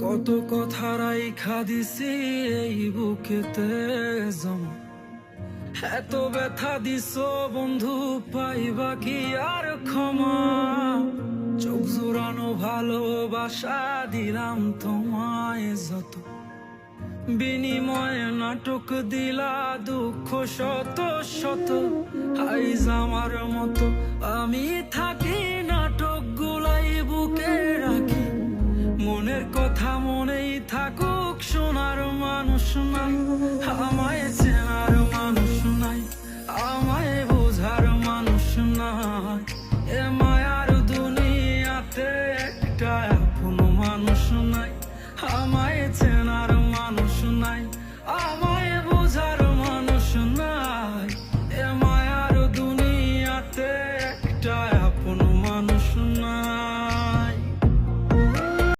কত কথা রাইখা দিছি এই বুকেতে জমা, এত ব্যথা দিছ বন্ধু, পাইবা কি আর ক্ষমা? চোখ জোড়ানো ভালোবাসা দিলাম তোমায় যত, বিনিময়ে নাটক দিলা দুঃখ শত শত। আইজ আমার মতো আমি থাকি, নাটক গুলাই বুকে রাখি, মনের কথা মনেই থাকুক, শোনার মানুষ নাই আমায়